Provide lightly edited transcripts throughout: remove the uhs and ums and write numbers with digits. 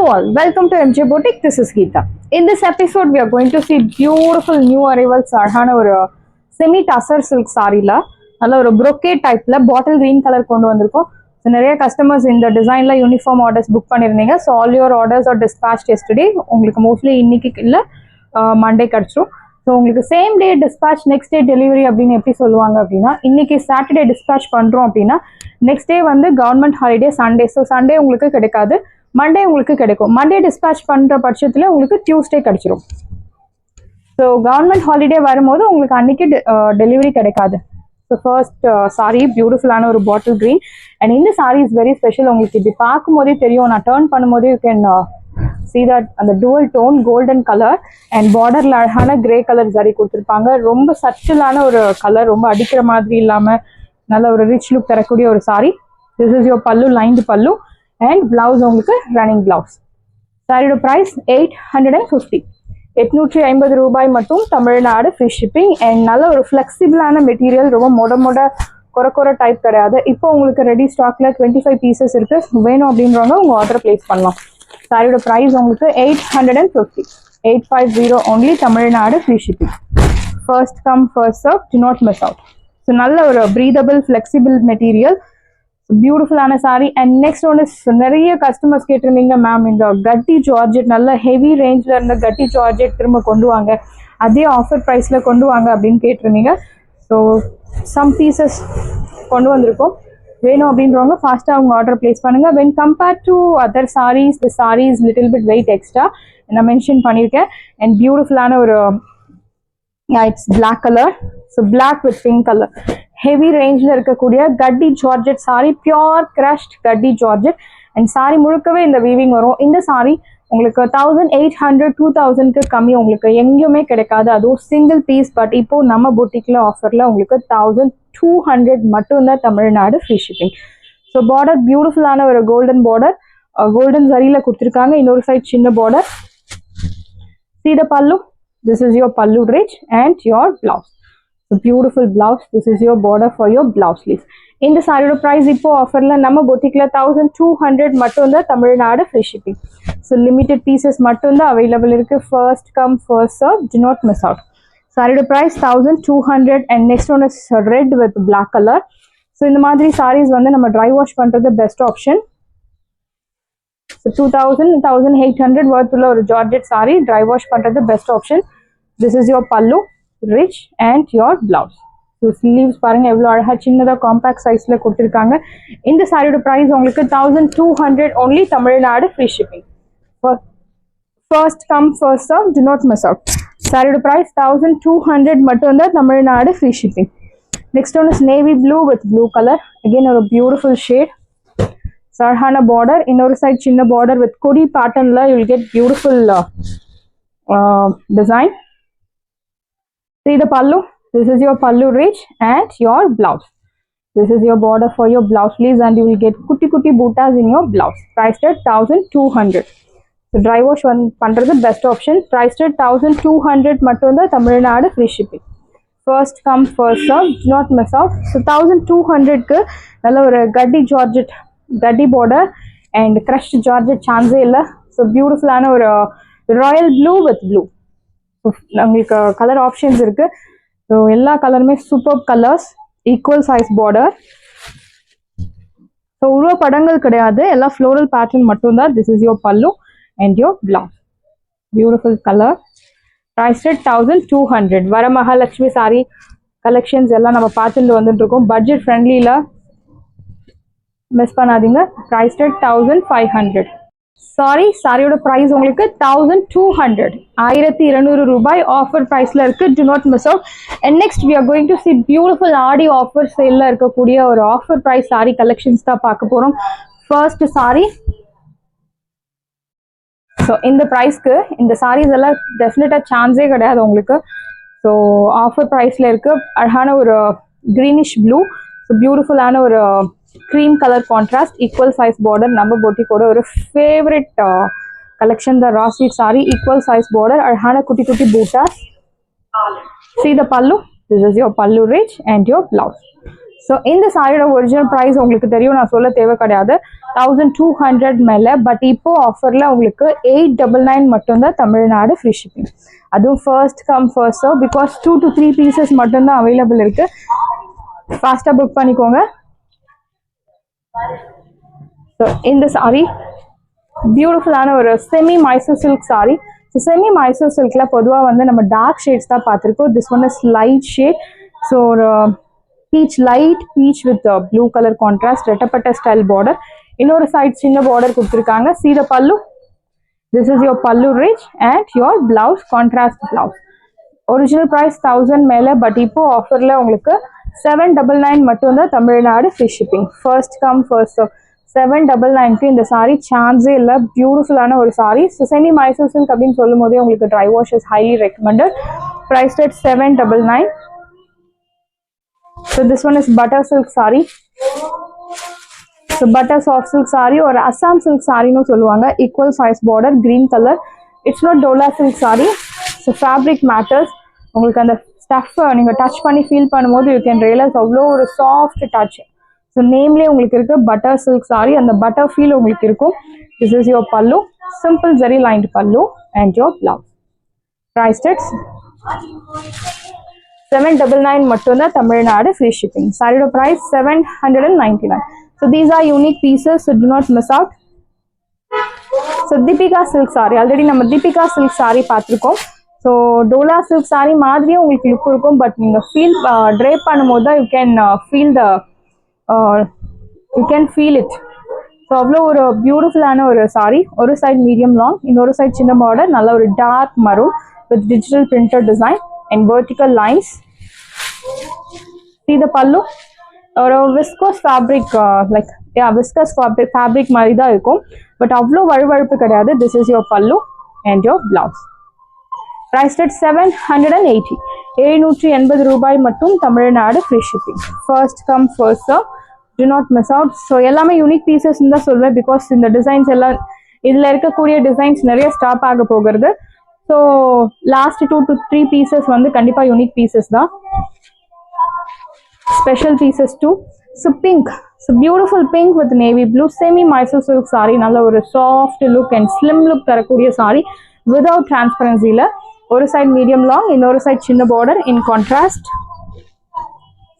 all, welcome to MJ Boutique. This is Geeta. In this episode, we are going to see beautiful new arrivals. ஒரு semi tussar silk saree la நல்ல ஒரு brocade type la bottle green color கொண்டு வந்திருக்கோம். So நிறைய customers இந்த டிசைன்ல uniform orders book பண்ணிருந்தீங்க. So all your orders are dispatched yesterday. உங்களுக்கு மோஸ்ட்லி இன்னைக்கு இல்ல மண்டே கிடைச்சிரும். ஸோ உங்களுக்கு same day dispatch next day delivery அப்படின்னு எப்படி சொல்லுவாங்க அப்படின்னா, இன்னைக்கு சாட்டர்டே டிஸ்பேச் பண்ணுறோம் அப்படின்னா நெக்ஸ்ட் டே வந்து government holiday Sunday. So Sunday உங்களுக்கு கிடைக்காது, மண்டே உங்களுக்கு கிடைக்கும். மண்டே டிஸ்பேச் பண்ணுற பட்சத்தில் உங்களுக்கு டியூஸ்டே கிடைச்சிரும். ஸோ கவர்மெண்ட் ஹாலிடே வரும்போது உங்களுக்கு அன்னைக்கு டெலிவரி கிடைக்காது. ஸோ ஃபர்ஸ்ட் சாரி பியூட்டிஃபுல்லான ஒரு பாட்டில் கிரீன். அண்ட் இந்த சாரி இஸ் வெரி ஸ்பெஷல். உங்களுக்கு இப்படி பார்க்கும் போதே தெரியும், நான் டேர்ன் பண்ணும்போதே யூ கேன் see that அந்த dual tone golden color and borderல அழகான கிரே கலர் சரி கொடுத்துருப்பாங்க. ரொம்ப சட்டிலான ஒரு கலர், ரொம்ப அடிக்கிற மாதிரி இல்லாம நல்ல ஒரு ரிச் லுக் தரக்கூடிய ஒரு சாரி. திஸ் இஸ் யோர் பல்லு, லைன்டு பல்லு அண்ட் பிளவுஸ் உங்களுக்கு ரன்னிங் பிளவுஸ். சாரியோட ப்ரைஸ் 850, 850 ரூபாய் மட்டும், தமிழ்நாடு ஃப்ரீ ஷிப்பிங். அண்ட் நல்ல ஒரு ஃப்ளெக்சிபிளான மெட்டீரியல், ரொம்ப குறை டைப் கிடையாது. இப்போ உங்களுக்கு ரெடி ஸ்டாக்ல 25 பீசஸ் இருக்கு. வேணும் அப்படின்றவங்க உங்க ஆர்டர் பிளேஸ் பண்ணலாம். சாரியோட ப்ரைஸ் உங்களுக்கு 850, 850 only, Tamil Nadu free shipping. First come first serve, do not miss out. So நல்ல ஒரு ப்ரீதபிள் ஃப்ளெக்சிபிள் மெட்டீரியல், பியூட்டிஃபுல்லான சாரி. அண்ட் நெக்ஸ்ட் ஒன்று, நிறைய கஸ்டமர்ஸ் கேட்டிருந்தீங்க, மேம் இந்த கட்டி ஜார்ஜெட் நல்ல ஹெவி ரேஞ்சில் இருந்த கட்டி ஜார்ஜெட் திரும்ப கொண்டு வாங்க, அதே ஆஃபர் ப்ரைஸில் கொண்டு வாங்க அப்படின்னு கேட்டிருந்தீங்க. ஸோ சம் பீசஸ் கொண்டு வந்திருக்கோம். வேணும் அப்படின்றவங்க ஃபாஸ்ட்டாக அவங்க ஆர்டர் பிளேஸ் பண்ணுங்க. When compared to other sarees, the sarees little bit weight extra நான் மென்ஷன் பண்ணியிருக்கேன். அண்ட் பியூட்டிஃபுல்லான ஒரு it's black colour. So black with pink colour, heavy ரேஞ்சில் இருக்கக்கூடிய கட்டி ஜார்ஜெட் சாரி, பியோர் கிரஷ்ட் கட்டி ஜார்ஜெட். அண்ட் சாரி முழுக்கவே இந்த வீவிங் வரும். இந்த சாரி உங்களுக்கு 1800, 2000க்கு கம்மி உங்களுக்கு எங்கேயுமே கிடைக்காது, அதுவும் சிங்கிள் பீஸ். பட் இப்போ நம்ம பொட்டிக்ல ஆஃபர்ல உங்களுக்கு 1200 மட்டும்தான், Tamil Nadu free shipping. So border பியூட்டிஃபுல்லான ஒரு கோல்டன் பார்டர், கோல்டன் சரியில கொடுத்துருக்காங்க. இன்னொரு சைட் சின்ன border. See the pallu, this is your pallu rich and your blouse. So beautiful blouse, this is your border for your blouse sleeves. இந்த சாரியோட price இப்போ ஆஃபர்ல நம்ம பொட்டிக்ல 1200 மட்டும்தான், Tamil Nadu free shipping. So limited pieces மட்டும்தான் அவைலபிள் இருக்கு. First come first serve, do not miss out. சாரியோட price 1200. And next one is red with black colour. So இந்த மாதிரி சாரீஸ் வந்து நம்ம ட்ரை வாஷ் பண்றது பெஸ்ட் ஆப்ஷன். ஸோ 2000, 1800 வர்த் உள்ள ஒரு ஜார்ஜெட் சாரி ட்ரை வாஷ் பண்றது best option. This is your pallu rich and your blouse. So sleeves பாருங்க எவ்வளோ அழகா சின்னதாக காம்பேக்ட் சைஸ்ல கொடுத்துருக்காங்க. இந்த சாரியோட ப்ரைஸ் உங்களுக்கு 1200 only, Tamil Nadu free shipping. First come first serve, do not miss out. சாரியோட ப்ரைஸ் 1200 மட்டும் தான், Tamil Nadu free shipping. Next one is navy blue with blue colour. Again ஒரு பியூட்டிஃபுல் ஷேட், சர்ஹான பார்டர், இன்னொரு சைட் சின்ன பார்டர் வித் கொடி பேட்டர்ன்ல you will get beautiful design. See the pallu, this is your pallu rich and your blouse. This is your border for your blouse sleeves and you will get kutti bootas in your blouse. Priced at 1200. So dry wash பண்றது best option. Priced at 1200 மட்டும் தான், Tamil Nadu free shipping. First come first serve, do not miss out. So 1200க்கு நல்ல ஒரு கட்டி georgette, கட்டி border and crushed georgette சான்ஸே இல்லை. So பியூட்டிஃபுல்லான ஒரு ராயல் ப்ளூ வித் ப்ளூ. உங்களுக்கு கலர் ஆப்ஷன்ஸ் இருக்கு. ஸோ எல்லா கலருமே super colours, equal size border. So உருவ படங்கள் கிடையாது, எல்லாம் ஃப்ளோரல் பேட்டர்ன் மட்டும்தான். This is your pallu and your blouse. Beautiful colour. Price at 1200. வர மகாலட்சுமி சாரி கலெக்ஷன்ஸ் எல்லாம் நம்ம பார்த்துட்டு வந்துட்டு இருக்கோம். பட்ஜெட் ஃப்ரெண்ட்லியில் மிஸ் பண்ணாதீங்க. Price at 1500. சாரியோட ப்ரைஸ் உங்களுக்கு 1200, 1200 ரூபாய் ஆஃபர் ப்ரைஸ்ல இருக்கு. Do not miss out. And next we are going to see beautiful Aadi offer சேல்ல இருக்கக்கூடிய ஒரு ஆஃபர் ப்ரைஸ் சாரி கலெக்ஷன்ஸ் தான் பார்க்க போறோம். First sorry. ஸோ இந்த ப்ரைஸ்க்கு இந்த சாரீஸ் எல்லாம் டெஃபினட்டா சான்ஸே கிடையாது உங்களுக்கு. ஸோ ஆஃபர் ப்ரைஸ்ல இருக்கு. அழகான ஒரு கிரீனிஷ் ப்ளூ, ஸோ பியூட்டிஃபுல்லான ஒரு cream color contrast, equal size border. நம்ம பொட்டிக்கோட ஒரு favourite collection the raw silk saree, equal size border, அழகான குட்டி buttas. See the pallu, this is your pallu rich and your blouse. So இந்த சாரியோட ஒரிஜினல் ப்ரைஸ் உங்களுக்கு தெரியும், நான் சொல்ல தேவை கிடையாது, 1200 மேலே. பட் இப்போ ஆஃபரில் உங்களுக்கு 899 மட்டும்தான் தமிழ்நாடு ஃப்ரீ ஷிப்பிங். அதுவும் first come first serve, because 2 to 3 pieces மட்டும்தான் அவைலபிள் இருக்கு. ஃபாஸ்ட்டாக புக் பண்ணிக்கோங்க. ஸோ இந்த சாரி பியூட்டிஃபுல்லான ஒரு semi Mysore silk sari. So semi Mysore சில்கில் பொதுவாக வந்து நம்ம டார்க் ஷேட்ஸ் தான் பார்த்துருக்கோம். This one is light shade. So ஒரு peach, light peach with blue colour contrast, ரெட்டப்பட்ட ஸ்டைல் பார்டர். இன்னொரு சைட் சின்ன பார்டர் கொடுத்துருக்காங்க. See the pallu. This is your pallu rich and your blouse contrast blouse. Original price 1000 மேல, but இப்போ ஆஃபர்ல உங்களுக்கு 799 மட்டும் தான் Tamil Nadu free shipping. First come first serve. 799க்கு இந்த சாரி சான்ஸே இல்லை. பியூட்டிஃபுல்லான ஒரு sari. So semi Mysore silk அப்படின்னு சொல்லும் போதே உங்களுக்கு dry wash is highly recommended. Price at 799. So this one is butter silk saree. So butter soft silk saree or Assam silk saree no சொல்லுவாங்க. Equal size border, green color. It's not Dola silk saree. So fabric matters. உங்களுக்கு அந்த stuff நீங்க touch பண்ணி feel பண்ணும்போது you can realize அவ்வளோ ஒரு soft touch. So நேம்லேயே உங்களுக்கு இருக்கு பட்டர் சில்க் saree. அந்த பட்டர் ஃபீல் உங்களுக்கு இருக்கும். This is your pallu. Simple zari lined pallu and your blouse. Priced at 799 மட்டும்தான் தமிழ்நாடு ஃப்ரீ ஷிப்பிங். சாரியோட price 799. So these are unique pieces, so do not miss out. So Deepika silk saree, already நம்ம Deepika silk saree பார்த்துருக்கோம். So Dola silk saree மாதிரியே உங்களுக்கு look இருக்கும். But நீங்கள் feel drape பண்ணும்போது தான் you can feel it. So அவ்வளோ ஒரு பியூட்டிஃபுல்லான ஒரு saree. ஒரு சைட் மீடியம் லாங், இன்னொரு சைட் சின்ன பார்டர், நல்ல ஒரு dark maroon with digital printed design and vertical lines. See the pallu or a viscose fabric, like viscose fabric மாதிரி தான் இருக்கும். பட் அவ்வளோ வழுவழுப்பு கிடையாது. This is your pallu and your blouse. Priced at 780. 780 ரூபாய் மட்டும் Tamil Nadu free shipping. First come first serve. Do not miss out. So எல்லாமே unique pieces தான் சொல்வேன், பிகாஸ் இந்த டிசைன்ஸ் எல்லாம் இதில் இருக்கக்கூடிய டிசைன்ஸ் நிறைய ஸ்டாப் ஆக போகிறது. ஸோ லாஸ்ட் 2 to 3 பீசஸ் வந்து கண்டிப்பாக யூனிக் பீசஸ் தான். Special pieces too. So pink, so beautiful pink with navy blue semi Mysore silk saree. நல்ல ஒரு soft look and slim look தரக்கூடிய சாரி வித்வுட் டிரான்ஸ்பரன்சியில். ஒரு சைட் மீடியம் லாங், இன்னொரு சைட் சின்ன border in contrast.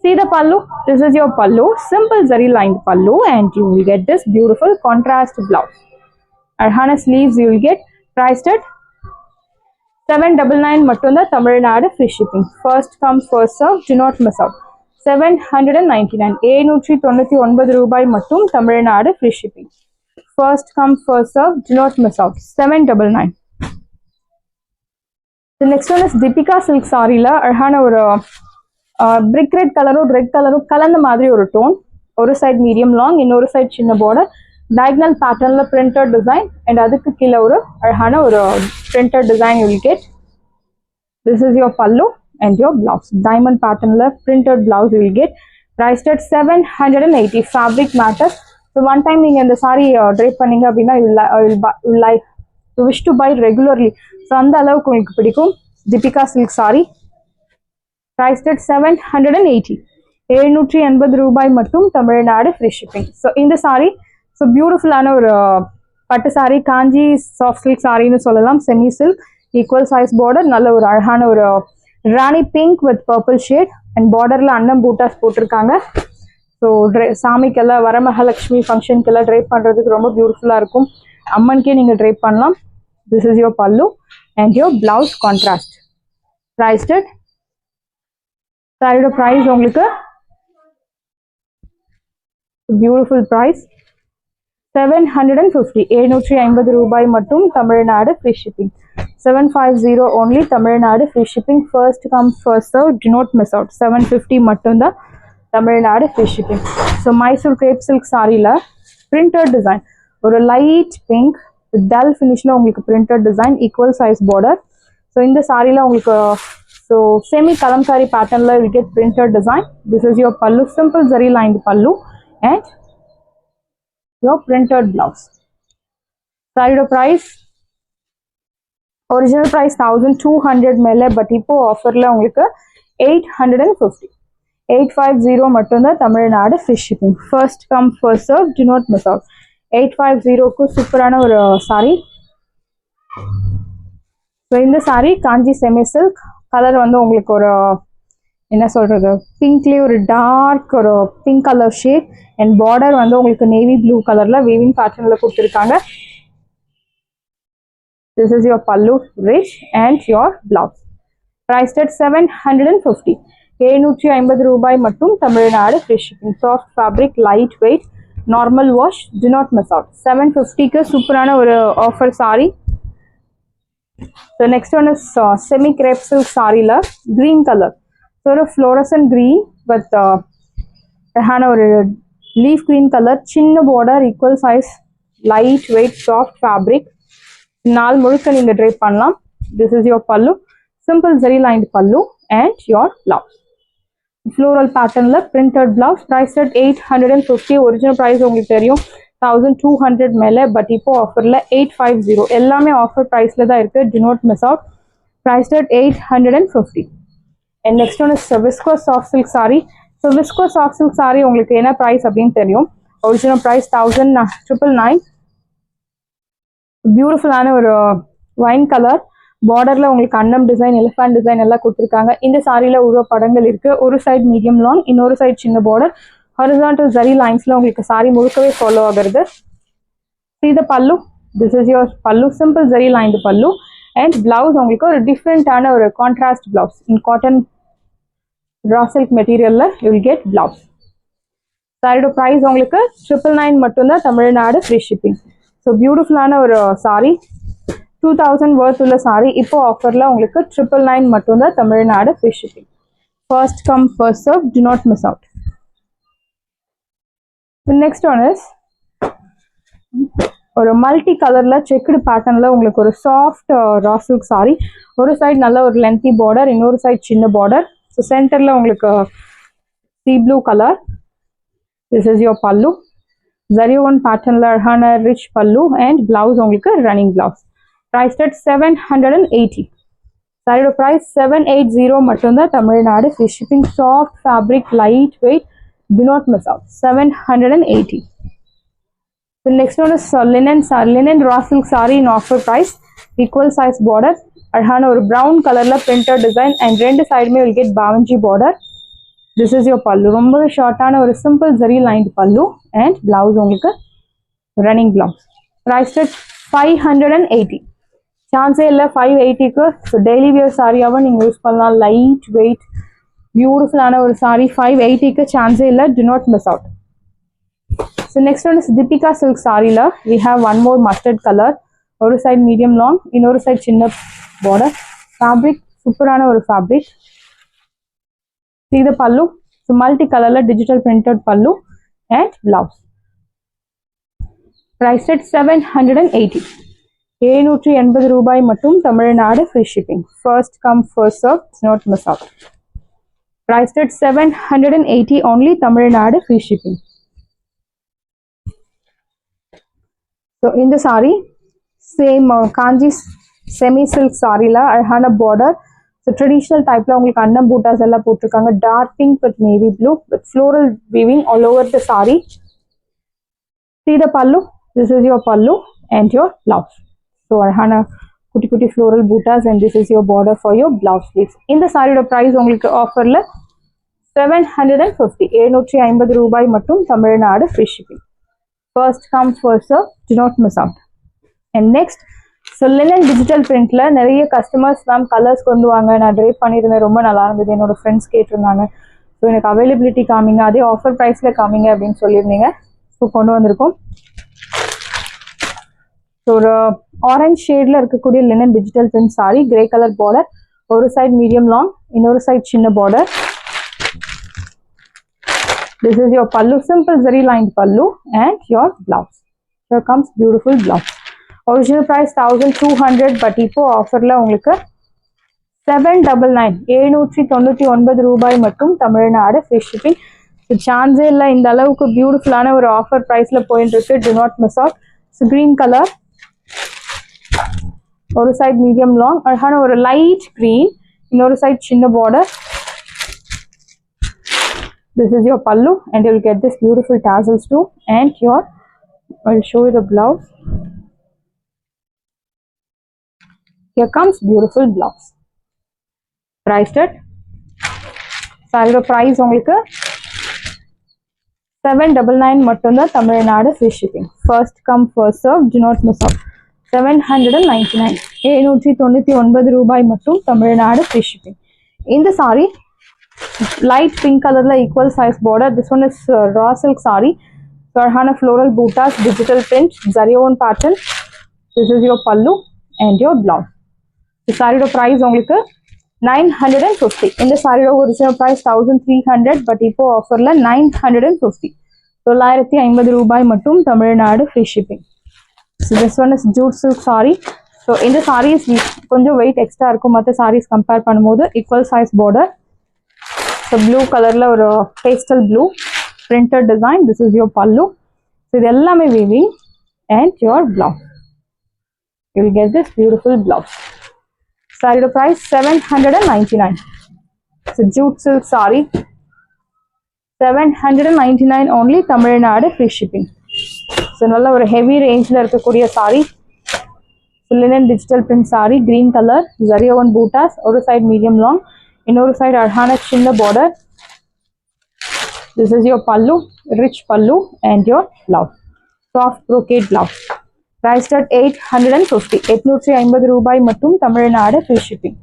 See the pallu. This is your pallu. Simple zari lined pallu and you will get this beautiful contrast blouse. Arhana sleeves you will get. Priced at 799 மட்டும்தான் Tamil Nadu free shipping. First come first serve. Do not miss out. 799. 799 ரூபாய் மட்டும் Tamil Nadu free shipping. First come first serve. Do not miss out. 799. The next one is Deepika silk saree-ல அழகான ஒரு பிரிக் red கலரும் red கலரும் கலந்த மாதிரி ஒரு டோன். ஒரு சைட் மீடியம் லாங், இன்னொரு சைட் சின்ன border, diagonal patternல printed design and அதுக்கு கீழே ஒரு அழகான ஒரு printed design you will get. This is your pallu and your blouse. Diamond patternல printed blouse you will get. Priced at 780. Fabric matters. So one time நீங்க இந்த saree drape பண்ணீங்க அப்படின்னா you wish to buy regularly. So அந்த அளவுக்கு உங்களுக்கு பிடிக்கும். Deepika silk saree. Priced at 780. 780 ரூபாய் மட்டும் தமிழ்நாடு ஃப்ரீ ஷிப்பிங். ஸோ இந்த saree ஸோ பியூட்டிஃபுல்லான ஒரு பட்டு சாரீ, காஞ்சி சாஃப்ட் சில்க் சாரின்னு சொல்லலாம். Semi silk, equal size border, நல்ல ஒரு அழகான ஒரு ராணி pink with purple shade and பார்டரில் அன்னம் பூட்டாஸ் போட்டிருக்காங்க. ஸோ சாமிக்கெல்லாம் வரமகாலட்சுமி ஃபங்க்ஷனுக்கெல்லாம் ட்ரைப் பண்ணுறதுக்கு ரொம்ப பியூட்டிஃபுல்லாக இருக்கும். அம்மனுக்கே நீங்கள் ட்ரைப் பண்ணலாம். This is your pallu and your blouse contrast. Priced சாரியோட ப்ரைஸ் உங்களுக்கு பியூட்டிஃபுல் ப்ரைஸ் 750. 750 ரூபாய் மட்டும் Tamil Nadu free shipping. 750 only Tamil Nadu free shipping. First come first serve. Do not miss out. 750 மட்டும்தான் Tamil Nadu free shipping. So Mysore grape silk சாரியில் பிரிண்டட் டிசைன், ஒரு light pink dull ஃபினிஷில் உங்களுக்கு printed design, equal size border. So இந்த சாரியில் உங்களுக்கு so semi Kalamkari பேட்டர்னில் will get printed design. This is your பல்லு, simple zari lined பல்லு and your printed blouse. Saree price original price 1200 மேல, பட் இப்போ ஆஃபர்ல உங்களுக்கு 850. 850 மட்டும்தான் Tamil Nadu free shipping. First come first serve, do not miss out. 850க்கு சூப்பரான ஒரு சாரி. ஸோ இந்த sari Kanchi semi silk. Colour வந்து உங்களுக்கு ஒரு என்ன சொல்றது, பிங்க்லேயே ஒரு டார்க் ஒரு pink colour shade and border வந்து உங்களுக்கு நேவி ப்ளூ கலர்ல வீவிங் பேட்டர்ன்ல கொடுத்துருக்காங்க. This is your pallu rich and your blouse. Priced at 750. 750 ரூபாய் மட்டும் Tamil Nadu free shipping. Soft fabric, light weight, normal wash, do not miss out. 750க்கு சூப்பரான ஒரு offer sorry. The next one is semi crepe silk saree la green color. So a fluorescent green with ஒரு leaf green color, சின்ன border, equal size, light weight, soft fabric. நாள் முழுக்க நீங்க drape பண்ணலாம். This is your pallu, simple zari lined pallu and your blouse. Floral pattern la printed blouse. Priced at 850. Original price உங்களுக்கு தெரியும் 1200 மேல, but இப்போ ஆஃபர்ல 850. எல்லாமே ஆஃபர் பிரைஸ்ல தான் இருக்கு. Do not miss out. Priced at 850. And next one is viscose soft silk saree. So viscose soft silk saree உங்களுக்கு என்ன price அப்படின்னு தெரியும். Original price 1999. பியூட்டிஃபுல்லான ஒரு வைன் கலர் பார்டர்ல உங்களுக்கு அன்னம் டிசைன், எலிஃபண்ட் டிசைன் எல்லாம் கொடுத்துருக்காங்க. இந்த சாரியில உருவ படங்கள் இருக்கு. ஒரு சைடு மீடியம் லாங், இன்னொரு சைடு சின்ன பார்டர். ஹாரிசான்டல் ஜரி லைன்ஸ்ல உங்களுக்கு சாரி முழுக்கவே ஃபாலோ ஆகுறது. See the pallu. This is your pallu, simple zari lined pallu and blouse உங்களுக்கு ஒரு டிஃப்ரெண்டான ஒரு contrast blouse in cotton raw silk material la you will get blouse. சாரியோட பிரைஸ் உங்களுக்கு 999 மட்டும்தான் தமிழ்நாடு ஃப்ரீ ஷிப்பிங். ஸோ பியூட்டிஃபுல்லான ஒரு சாரி, 2000 worth உள்ள சாரி இப்போ ஆஃபர்ல உங்களுக்கு 999 மட்டும்தான் Tamil Nadu free shipping. First come first serve, do not miss out. The next one is ஒரு மல்டி கலர்ல செக்குடு பேட்டர்ன்ல உங்களுக்கு ஒரு சாஃப்ட் ரா சில்க் சாரி. ஒரு சைடு நல்ல ஒரு லென்த்தி பார்டர், இன்னொரு சைடு சின்ன பார்டர். ஸோ சென்டர்ல உங்களுக்கு C blue colour. This is your பல்லு. ஜரியோன் பேட்டர்ன்ல அழகான ரிச் பல்லு அண்ட் பிளவுஸ் உங்களுக்கு ரன்னிங் பிளவுஸ். Priced at 780. சாரியோட பிரைஸ் 780 மட்டும்தான் Tamil Nadu free shipping. Soft fabric, light weight, do not miss out. 780. The next one is linen raw silk saree in offer price. Equal size border, அழகான ஒரு brown கலர்ல printed design and ரெண்டு சைடுமே will get bawanji border. This is your pallu. ரொம்பவே ஷார்ட்டான ஒரு simple zari lined pallu and blouse உங்களுக்கு running blouse. Priced at 580. சான்ஸே இல்லை 580க்கு. ஸோ டெய்லி வியர் சாரியாகவும் நீங்கள் யூஸ் பண்ணலாம். லைட் வெயிட் பியூட்டிஃபுல்லான ஒரு சாரி. 580க்கு சான்ஸே இல்லை. Do not miss out. So next one is Deepika silk saree la we have one more mustard color. ஒரு சைடு மீடியம் லாங், இன்னொரு சைடு சின்ன பார்டர். ஃபேப்ரிக் சூப்பரான ஒரு fabric. See the pallu. So multi colorல digital printed pallu and blouse. Priced at 780. 780 ரூபாய் மட்டும் Tamil Nadu free shipping. First come first serve, do not miss out. Priced at 780 only, Tamil Nadu free shipping. So இந்த sorry same காஞ்சி semi silk சாரியில் அழகான border. So traditional டைப்பில் உங்களுக்கு அன்னம் பூட்டாஸ் எல்லாம் போட்டிருக்காங்க. Dark pink with navy blue with floral weaving all over the saree. See the pallu. This is your pallu and your blouse. So அழகான குட்டி குட்டி floral buttas and this is your border for your blouse sleeves. இந்த சாரியோட price உங்களுக்கு ஆஃபரில் 750. 750 ரூபாய் மட்டும் Tamil Nadu free shipping. First come first serve, do not miss out. And next, so linen digital printல நிறைய கஸ்டமர்ஸ் மேம் கலர்ஸ் கொண்டு வாங்க, நான் ட்ரேப் பண்ணியிருந்தேன், ரொம்ப நல்லா இருந்தது, என்னோட ஃப்ரெண்ட்ஸ் கேட்டிருந்தாங்க, ஸோ எனக்கு அவைலபிலிட்டி காமிங்க, அதே ஆஃபர் ப்ரைஸில் காமிங்க அப்படின்னு சொல்லியிருந்தீங்க. ஸோ கொண்டு வந்திருக்கோம். ஸோ ஒரு ஆரஞ்ச் ஷேடில் இருக்கக்கூடிய linen digital print sorry, grey colour border, ஒரு சைடு மீடியம் லாங், இன்னொரு சைடு சின்ன border. This is your pallu, simple zari lined pallu and your blouse. Here comes beautiful blouse. Original price 1200, but இப்போ ஆஃபர்ல உங்களுக்கு 799. 799 ரூபாய் மட்டும் தமிழ்நாடு ஃப்ரீ ஷிப்பிங். சான்ஸே இல்லை, இந்த அளவுக்கு பியூட்டிஃபுல்லான ஒரு ஆஃபர் ப்ரைஸ்ல போயிட்டு இருக்கு. Do not miss out. Green colour, ஒரு சைடு மீடியம் லாங், அழகான ஒரு லைட் கிரீன், இன்னொரு சைடு சின்ன border. This is your pallu and you'll get this beautiful tassels too, and your, I'll show you the blouse. Here comes beautiful blouse. Priced at saree price உங்களுக்கு 799 மட்டும்தான் Tamil Nadu free shipping. First come first serve, do not miss out. 799 799 ரூபாய் மட்டும் Tamil Nadu free shipping. இந்த saree light pink color la equal size border. This one is raw silk saree. Sarhana floral buttas, digital print, zari one pattern. This is your pallu and your blouse. The saree price only 950. In the saree original price 1300, but ipo offer la 950. So 950 ரூபாய் மட்டும் Tamil Nadu free shipping. So this one is jute silk saree. So in the sarees கொஞ்சம் weight extra இருக்கும் மற்ற sarees compare பண்ணும்போது equal size border. So blue color la or pastel blue printed design. This is your pallu. So இது எல்லாமே weaving and your blouse. You will get this beautiful blouse. Saree price 799. So jute silk saree 799 only, Tamil Nadu free shipping. So நல்ல ஒரு heavy range la இருக்கக்கூடிய saree. So linen digital print saree, green color, zari one buttas, ஒரு side medium long, இன்னொரு side அழகான சின்ன border. This is your pallu, rich pallu and your blouse. Soft brocade blouse. Priced at 850. 850 ரூபாய் மட்டும் Tamil Nadu free shipping.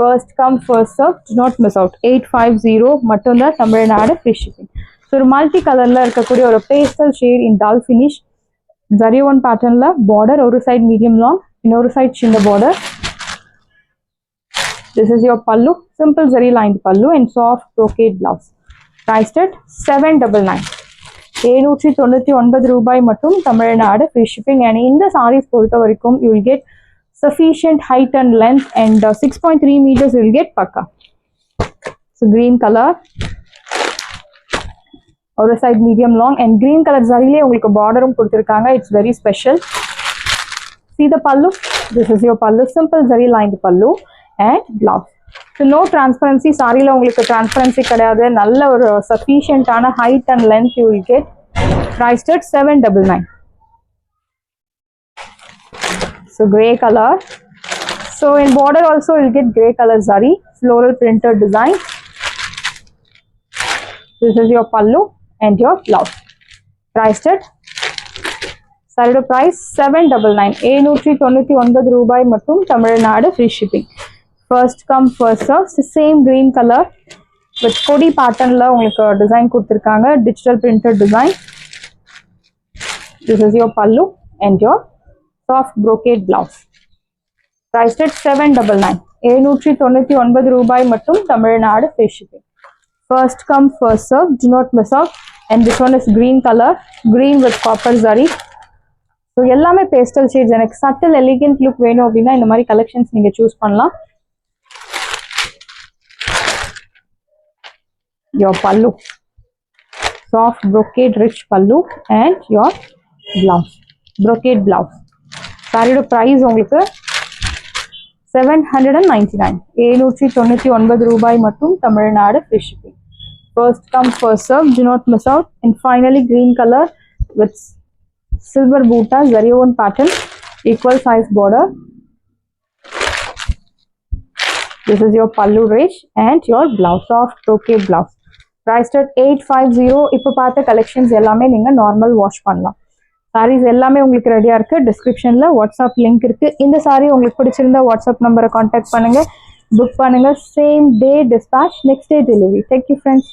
First come first serve, do not miss out. 850 மட்டும்தான் Tamil Nadu free shipping. So ஒரு multi colorல இருக்கக்கூடிய ஒரு pastel shade in dull finish. Zari one patternல border ஒரு side medium long, இன்னொரு side சின்ன border. This is your pallu, simple zari lined pallu and soft brocade blouse. Priced at 799. 799 ரூபாய் மட்டும் Tamil Nadu free shipping. And இந்த sarees பொறுத்த வரைக்கும் you will get sufficient height and length and 6.3 meters you will get pakka. So green color, other side medium long and green color zariலே உங்களுக்கு borderum கொடுத்திருக்காங்க. It's very special. See the pallu. This is your pallu, simple zari lined pallu and blouse. So no transparency, saree la உங்களுக்கு transparency கிடையாது. நல்ல ஒரு sufficient ஆன height and length you will get. Priced at 799. So grey color. So in border also you'll get grey color zari, floral printed design. This is your pallu and your blouse. Priced at saree price 799. 799 ரூபாய் மட்டும் Tamil Nadu free shipping. First come first serve. Same green color with kodi pattern la உங்களுக்கு design கொடுத்திருக்காங்க, digital printed design. This is your pallu and your soft brocade blouse. Priced at 799. 799 ரூபாய் மட்டும் Tamil Nadu free shipping. First come first serve, do not miss out. And this one is green color, green with copper zari. So எல்லாமே pastel shades. எனக்கு subtle elegant look வேணும் அப்படின்னா இந்த மாதிரி collections நீங்க choose பண்ணலாம். Your pallu, soft brocade rich pallu and your blouse, brocade blouse. Saree price உங்களுக்கு 799. 799 ரூபாய் மட்டும் Tamil Nadu free shipping. First come first serve, do not miss out. And finally green color with silver butta zari one pattern, equal size border. This is your pallu rich and your blouse, soft brocade blouse. Priced at 850. இப்போ பார்த்த collections எல்லாமே நீங்க normal wash பண்ணலாம். சாரீஸ் எல்லாமே உங்களுக்கு ரெடியா இருக்கு. டிஸ்கிரிப்ஷன்ல வாட்ஸ்அப் லிங்க் இருக்கு. இந்த சாரி உங்களுக்கு பிடிச்சிருந்தா வாட்ஸ்அப் நம்பரை கான்டாக்ட் பண்ணுங்க, புக் பண்ணுங்க. Same day dispatch, next day delivery. Thank you friends.